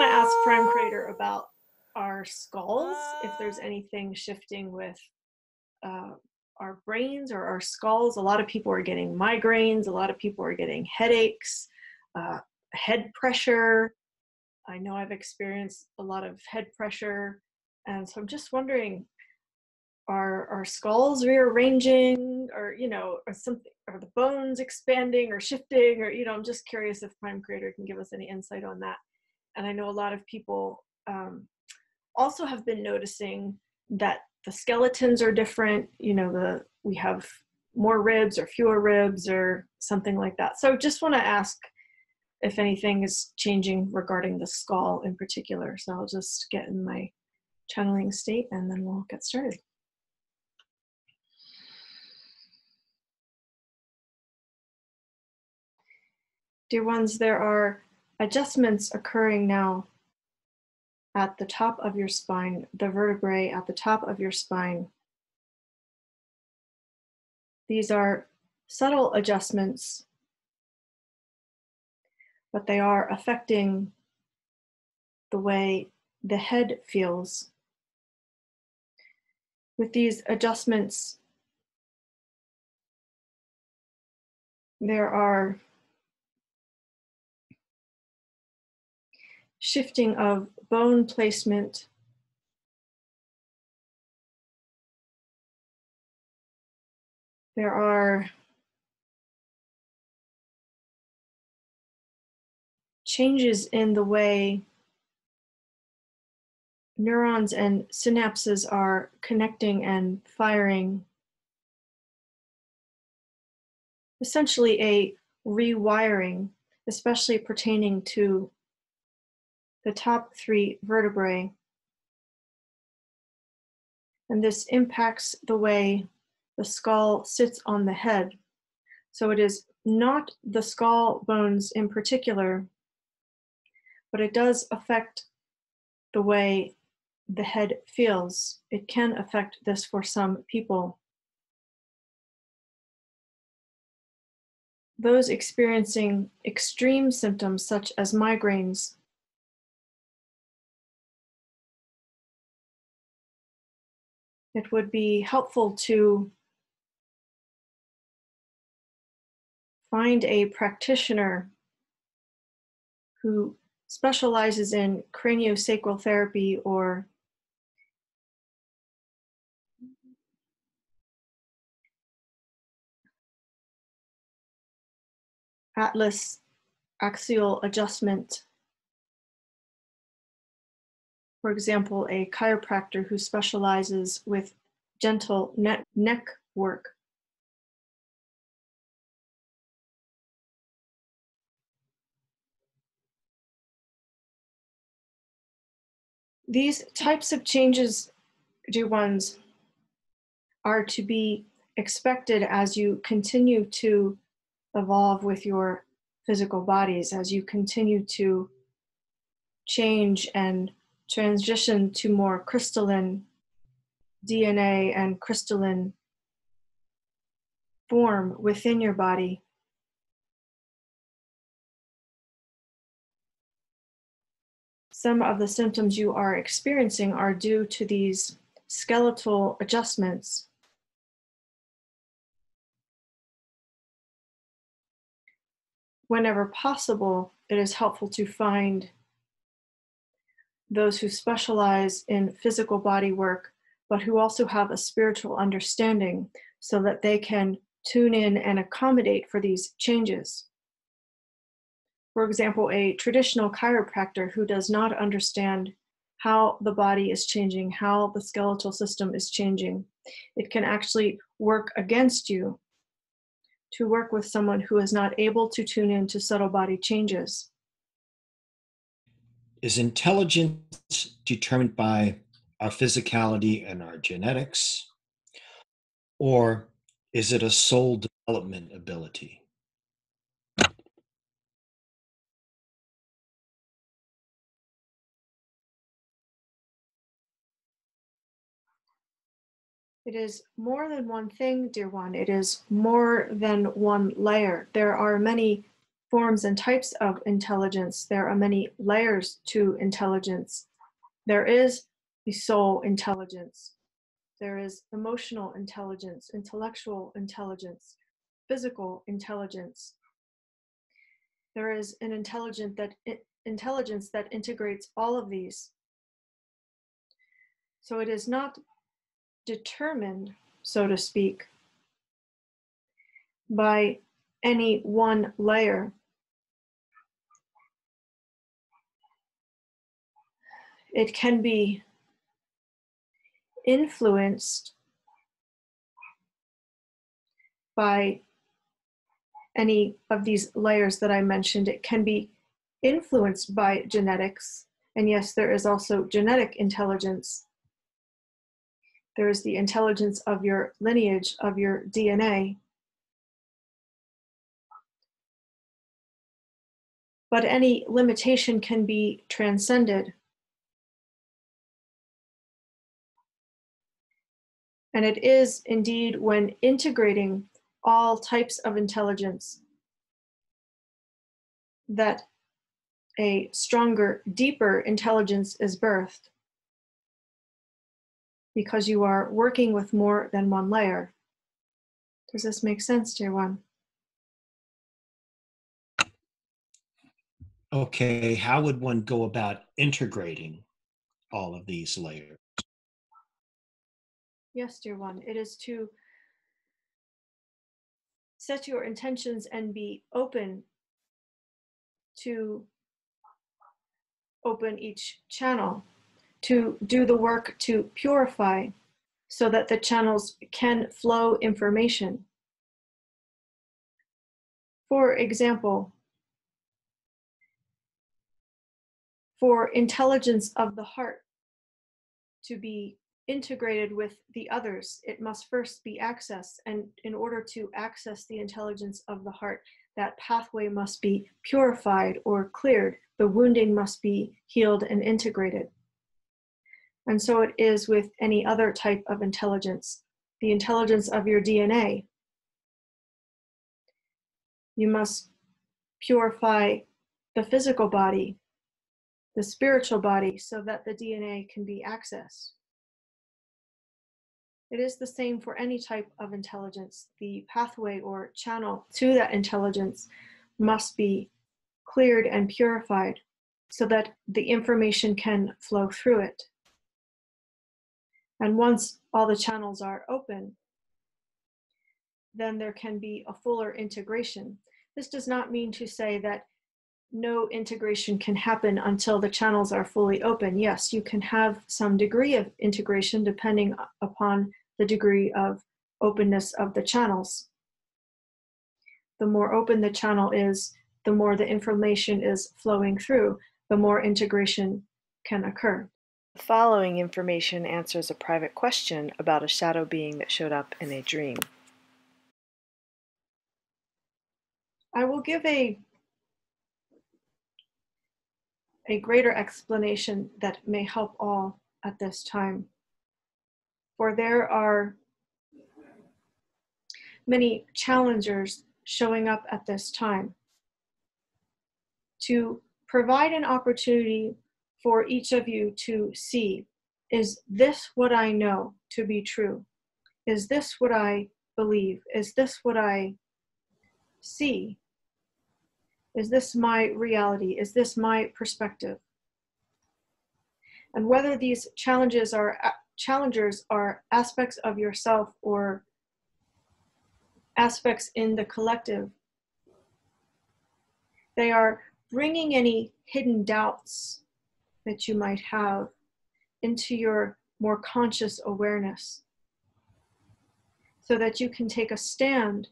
to ask Prime Creator about our skulls, if there's anything shifting with uh, our brains or our skulls. A lot of people are getting migraines, a lot of people are getting headaches, head pressure. I know I've experienced a lot of head pressure. And so I'm just wondering, are our skulls rearranging, or, or something, are the bones expanding or shifting, or, I'm just curious if Prime Creator can give us any insight on that. And I know a lot of people also have been noticing that the skeletons are different. We have more ribs or fewer ribs or something like that. So just want to ask if anything is changing regarding the skull in particular. So I'll just get in my channeling state and then we'll get started. Dear ones, there are adjustments occurring now at the top of your spine, the vertebrae at the top of your spine. These are subtle adjustments, but they are affecting the way the head feels. With these adjustments, there are shifting of bone placement, there are changes in the way neurons and synapses are connecting and firing. Essentially a rewiring, especially pertaining to the top 3 vertebrae. And this impacts the way the skull sits on the head. So it is not the skull bones in particular, but it does affect the way the head feels. It can affect this for some people. Those experiencing extreme symptoms such as migraines it would be helpful to find a practitioner who specializes in craniosacral therapy or Atlas axial adjustment. For example, a chiropractor who specializes with gentle neck work. These types of changes, dear ones, are to be expected as you continue to evolve with your physical bodies, as you continue to change and transition to more crystalline DNA and crystalline form within your body. Some of the symptoms you are experiencing are due to these skeletal adjustments. Whenever possible, it is helpful to find those who specialize in physical body work, but who also have a spiritual understanding so that they can tune in and accommodate for these changes. For example, a traditional chiropractor who does not understand how the body is changing, how the skeletal system is changing, it can actually work against you to work with someone who is not able to tune in to subtle body changes. Is intelligence determined by our physicality and our genetics, or is it a soul development ability? It is more than one thing, dear one. It is more than one layer. There are many forms and types of intelligence. There are many layers to intelligence. There is the soul intelligence. There is emotional intelligence, intellectual intelligence, physical intelligence. There is an intelligence that integrates all of these. So it is not determined, so to speak, by any one layer. It can be influenced by any of these layers that I mentioned. It can be influenced by genetics. And yes, there is also genetic intelligence. There is the intelligence of your lineage, of your DNA. But any limitation can be transcended. And it is indeed when integrating all types of intelligence that a stronger, deeper intelligence is birthed, because you are working with more than one layer. Does this make sense, dear one? Okay, how would one go about integrating all of these layers? Yes, dear one. It is to set your intentions and be open to open each channel, to do the work to purify so that the channels can flow information. For example, for intelligence of the heart to be integrated with the others, it must first be accessed. And in order to access the intelligence of the heart, that pathway must be purified or cleared. The wounding must be healed and integrated. And so it is with any other type of intelligence. The intelligence of your DNA. You must purify the physical body, the spiritual body, so that the DNA can be accessed. It is the same for any type of intelligence. The pathway or channel to that intelligence must be cleared and purified so that the information can flow through it. And once all the channels are open, then there can be a fuller integration. This does not mean to say that no integration can happen until the channels are fully open. Yes, you can have some degree of integration depending upon the degree of openness of the channels. The more open the channel is, the more the information is flowing through, the more integration can occur. The following information answers a private question about a shadow being that showed up in a dream. I will give a greater explanation that may help all at this time. For there are many challengers showing up at this time to provide an opportunity for each of you to see, is this what I know to be true? Is this what I believe? Is this what I see? Is this my reality? Is this my perspective? And whether these challengers are aspects of yourself or aspects in the collective, they are bringing any hidden doubts that you might have into your more conscious awareness so that you can take a stand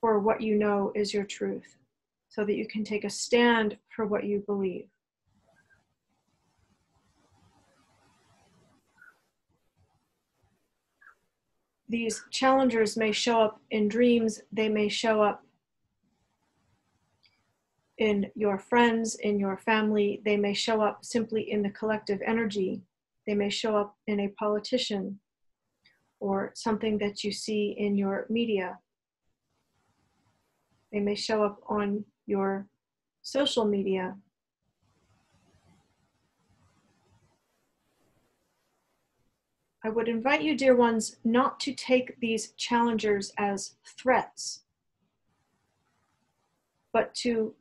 for what you know is your truth, so that you can take a stand for what you believe. These challengers may show up in dreams, they may show up in your friends, in your family, they may show up simply in the collective energy, they may show up in a politician or something that you see in your media. They may show up on your social media. I would invite you, dear ones, not to take these challengers as threats, but to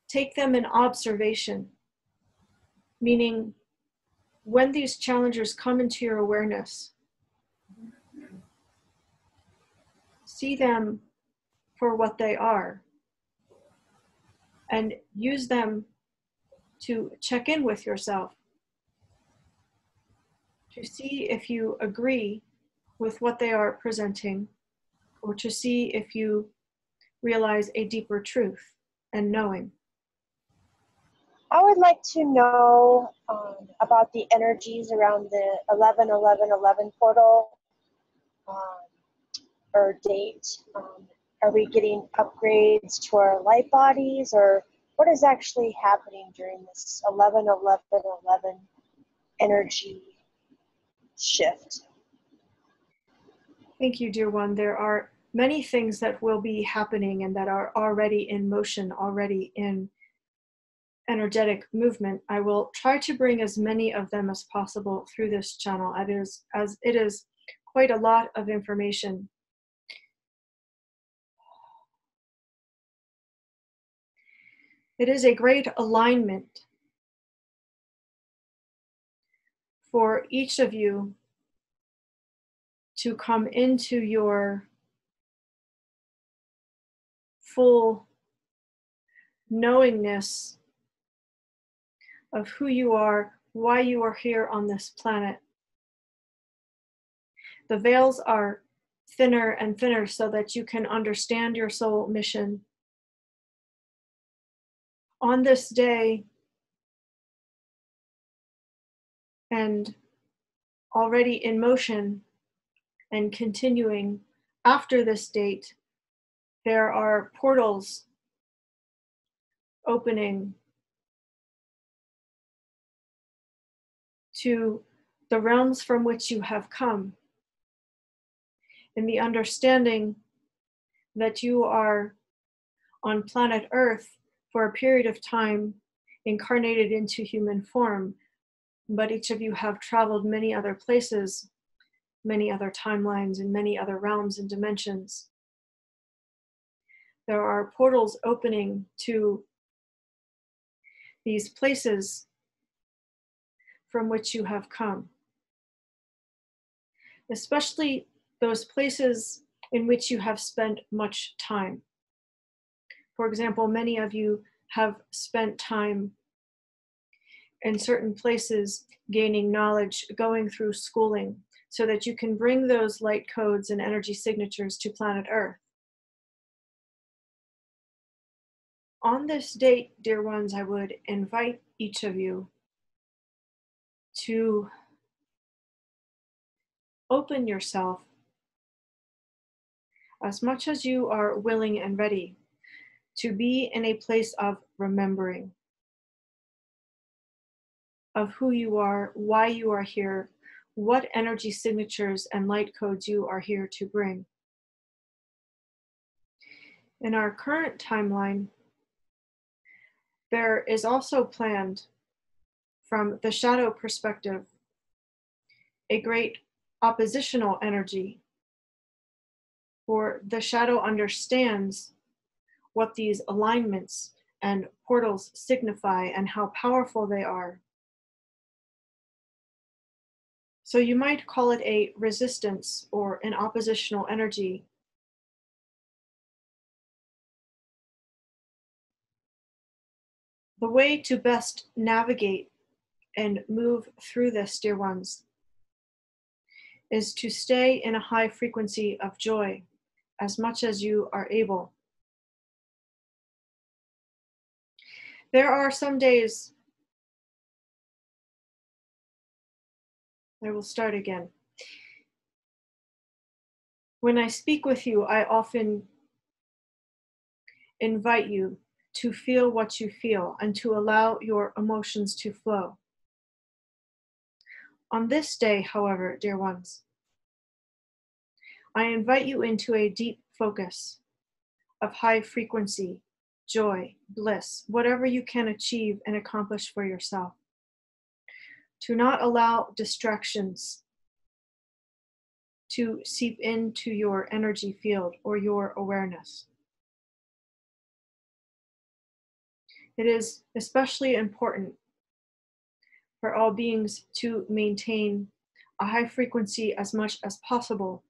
take them in observation, meaning when these challengers come into your awareness, see them for what they are and use them to check in with yourself, to see if you agree with what they are presenting, or to see if you realize a deeper truth and knowing. I would like to know about the energies around the 11-11-11 portal or date. Are we getting upgrades to our light bodies, or what is actually happening during this 11-11-11 energy shift? Thank you, dear one. There are many things that will be happening and that are already in motion, already in energetic movement. I will try to bring as many of them as possible through this channel, as it is quite a lot of information. It is a great alignment for each of you to come into your full knowingness of who you are, why you are here on this planet. The veils are thinner and thinner so that you can understand your soul mission. On this day, and already in motion and continuing after this date, there are portals opening to the realms from which you have come, in the understanding that you are on planet Earth for a period of time, incarnated into human form, but each of you have traveled many other places, many other timelines, and many other realms and dimensions. There are portals opening to these places from which you have come, especially those places in which you have spent much time. For example, many of you have spent time in certain places gaining knowledge, going through schooling, so that you can bring those light codes and energy signatures to planet Earth. On this date, dear ones, I would invite each of you to open yourself as much as you are willing and ready to be in a place of remembering of who you are, why you are here, what energy signatures and light codes you are here to bring. In our current timeline, there is also planned, from the shadow perspective, a great oppositional energy, for the shadow understands what these alignments and portals signify and how powerful they are. So you might call it a resistance or an oppositional energy. The way to best navigate and move through this, dear ones, is to stay in a high frequency of joy as much as you are able. There are some days, I will start again. When I speak with you, I often invite you to feel what you feel and to allow your emotions to flow. On this day, however, dear ones, I invite you into a deep focus of high frequency, joy, bliss, whatever you can achieve and accomplish for yourself. To not allow distractions to seep into your energy field or your awareness. It is especially important for all beings to maintain a high frequency as much as possible.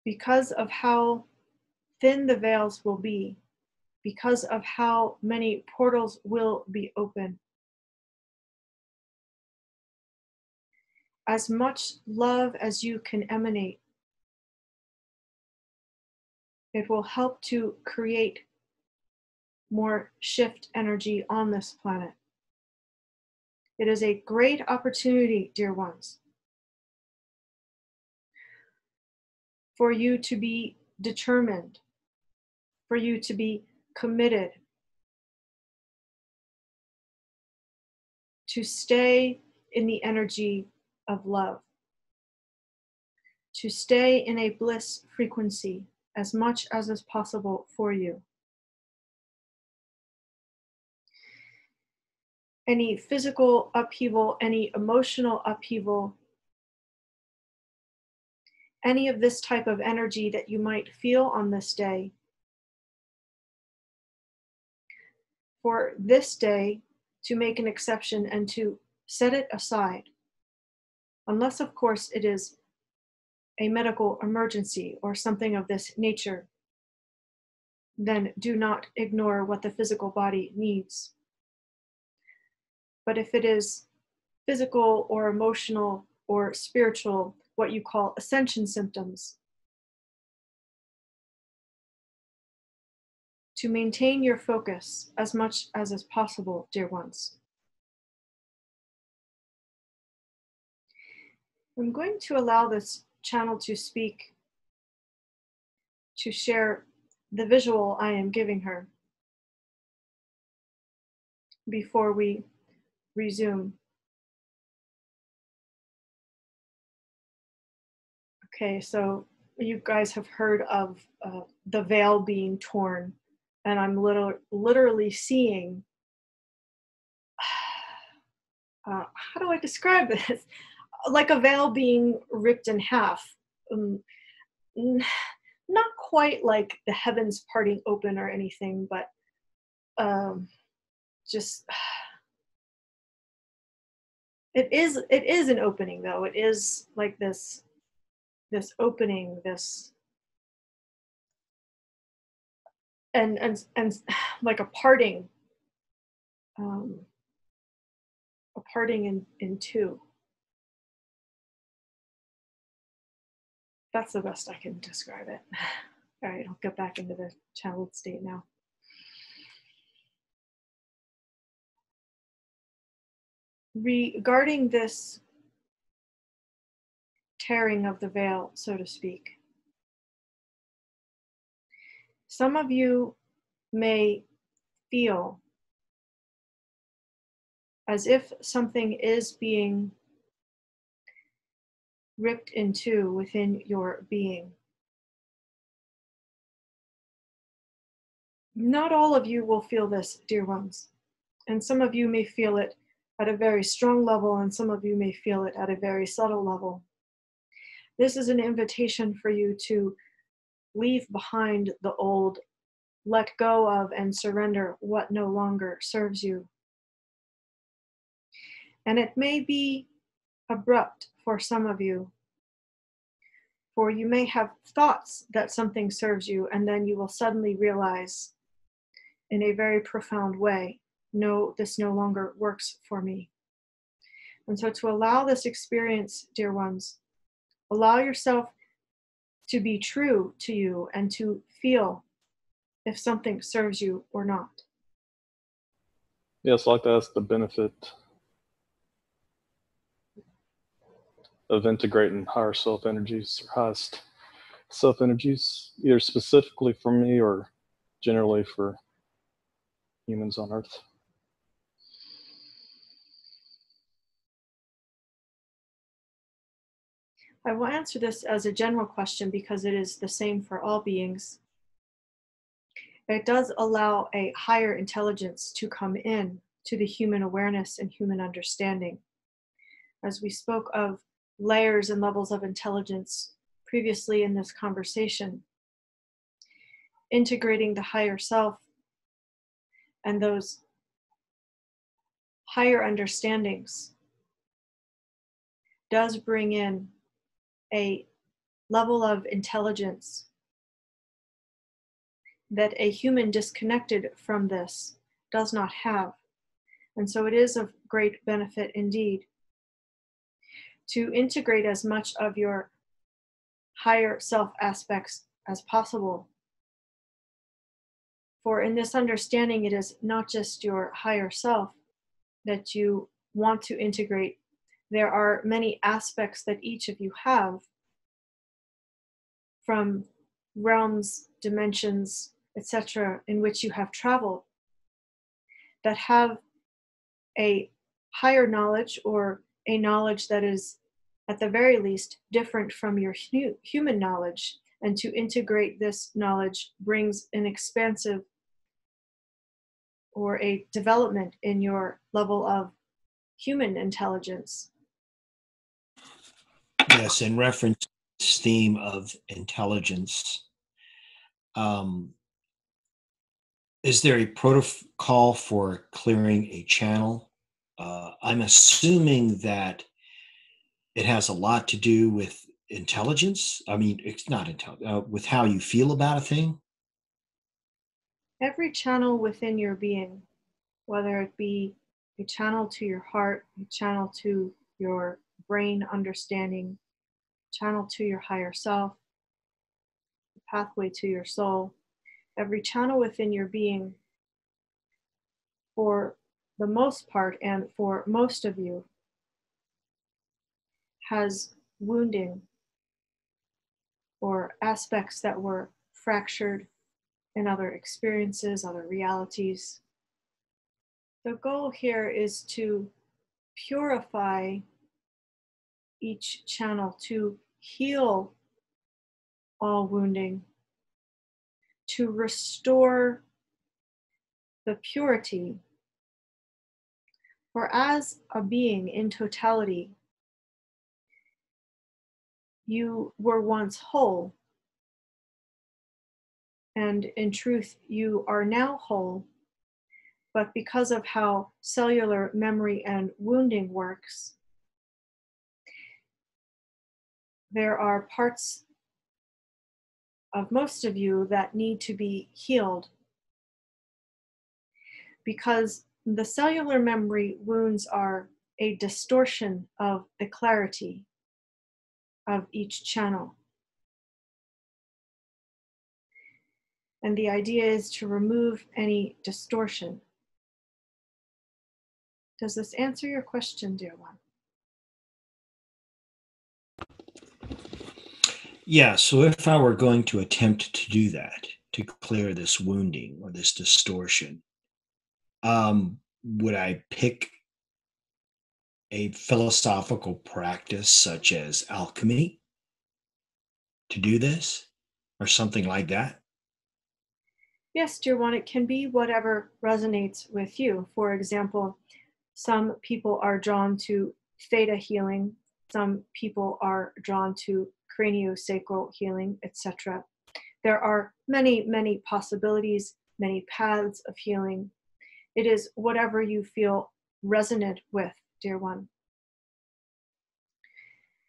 Because of how thin the veils will be, because of how many portals will be open. As much love as you can emanate, it will help to create more shift energy on this planet. It is a great opportunity, dear ones, for you to be determined, for you to be committed, to stay in the energy of love, to stay in a bliss frequency as much as is possible for you. Any physical upheaval, any emotional upheaval, any of this type of energy that you might feel on this day, for this day to make an exception and to set it aside, unless of course it is a medical emergency or something of this nature, then do not ignore what the physical body needs. But if it is physical or emotional or spiritual, what you call ascension symptoms, to maintain your focus as much as is possible, dear ones. I'm going to allow this channel to speak, to share the visual I am giving her before we resume. Okay, so you guys have heard of the veil being torn, and I'm literally seeing, how do I describe this? Like a veil being ripped in half. Not quite like the heavens parting open or anything, but just, it is an opening though. It is like this opening, this, and like a parting in two. That's the best I can describe it. All right, I'll get back into the channeled state now. Regarding this tearing of the veil, so to speak, some of you may feel as if something is being ripped in two within your being. Not all of you will feel this, dear ones, and some of you may feel it at a very strong level, and some of you may feel it at a very subtle level. This is an invitation for you to leave behind the old, let go of and surrender what no longer serves you. And it may be abrupt for some of you, for you may have thoughts that something serves you, and then you will suddenly realize in a very profound way, no, this no longer works for me. And so to allow this experience, dear ones, allow yourself to be true to you and to feel if something serves you or not. Yes, I'd like to ask the benefit of integrating higher self energies or highest self energies, either specifically for me or generally for humans on Earth. I will answer this as a general question because it is the same for all beings. It does allow a higher intelligence to come in to the human awareness and human understanding. As we spoke of layers and levels of intelligence previously in this conversation, integrating the higher self and those higher understandings does bring in a level of intelligence that a human disconnected from this does not have. And so it is of great benefit indeed to integrate as much of your higher self aspects as possible. For in this understanding, it is not just your higher self that you want to integrate. There are many aspects that each of you have from realms, dimensions, etc., in which you have traveled that have a higher knowledge or a knowledge that is, at the very least, different from your human knowledge. And to integrate this knowledge brings an expansive or a development in your level of human intelligence. Yes, in reference to this theme of intelligence, is there a protocol for clearing a channel? I'm assuming that it has a lot to do with intelligence. I mean, it's not with how you feel about a thing. Every channel within your being, whether it be a channel to your heart, a channel to your brain understanding, channel to your higher self, a pathway to your soul, every channel within your being, for the most part and for most of you, has wounding or aspects that were fractured in other experiences, other realities. The goal here is to purify each channel, to heal all wounding, to restore the purity. For as a being in totality, you were once whole, and in truth, you are now whole. But because of how cellular memory and wounding works, there are parts of most of you that need to be healed, because the cellular memory wounds are a distortion of the clarity of each channel. And the idea is to remove any distortion. Does this answer your question, dear one? Yeah, so if I were going to attempt to do that, to clear this wounding or this distortion, would I pick a philosophical practice such as alchemy to do this or something like that? Yes, dear one, it can be whatever resonates with you. For example, some people are drawn to theta healing, some people are drawn to craniosacral healing, etc. There are many, many possibilities, many paths of healing. It is whatever you feel resonant with, dear one.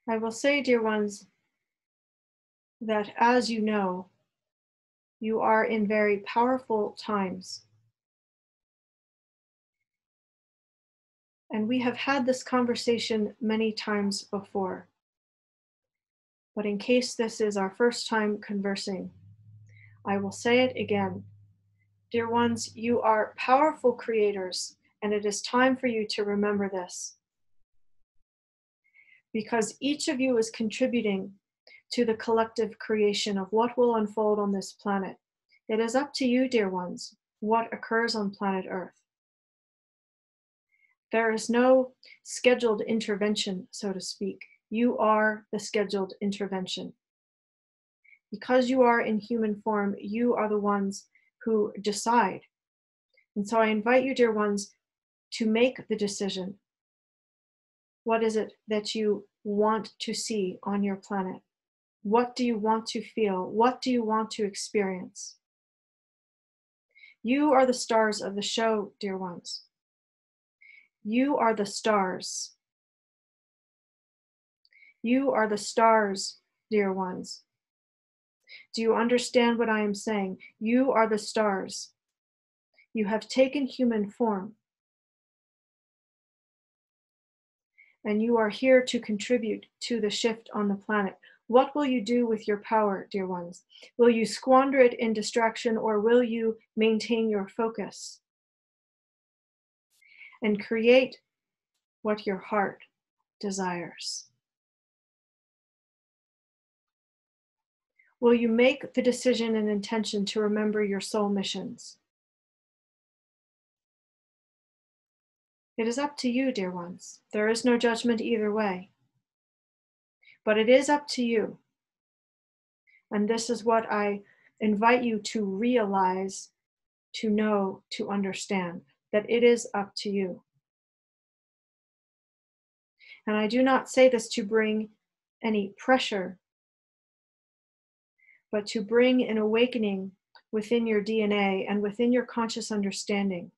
I will say, dear ones, that as you know, you are in very powerful times. And we have had this conversation many times before. But in case this is our first time conversing, I will say it again. Dear ones, you are powerful creators, and it is time for you to remember this. Because each of you is contributing to the collective creation of what will unfold on this planet. It is up to you, dear ones, what occurs on planet Earth. There is no scheduled intervention, so to speak. You are the scheduled intervention. Because you are in human form, you are the ones who decide. And so I invite you, dear ones, to make the decision. What is it that you want to see on your planet? What do you want to feel? What do you want to experience? You are the stars of the show, dear ones. You are the stars. You are the stars, dear ones. Do you understand what I am saying? You are the stars. You have taken human form. And you are here to contribute to the shift on the planet. What will you do with your power, dear ones? Will you squander it in distraction, or will you maintain your focus and create what your heart desires? Will you make the decision and intention to remember your soul missions? It is up to you, dear ones. There is no judgment either way. But it is up to you. And this is what I invite you to realize, to know, to understand, that it is up to you. And I do not say this to bring any pressure, but to bring an awakening within your DNA and within your conscious understanding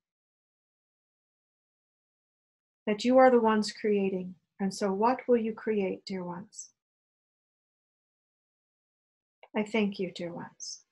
that you are the ones creating. And so what will you create, dear ones? I thank you, dear ones.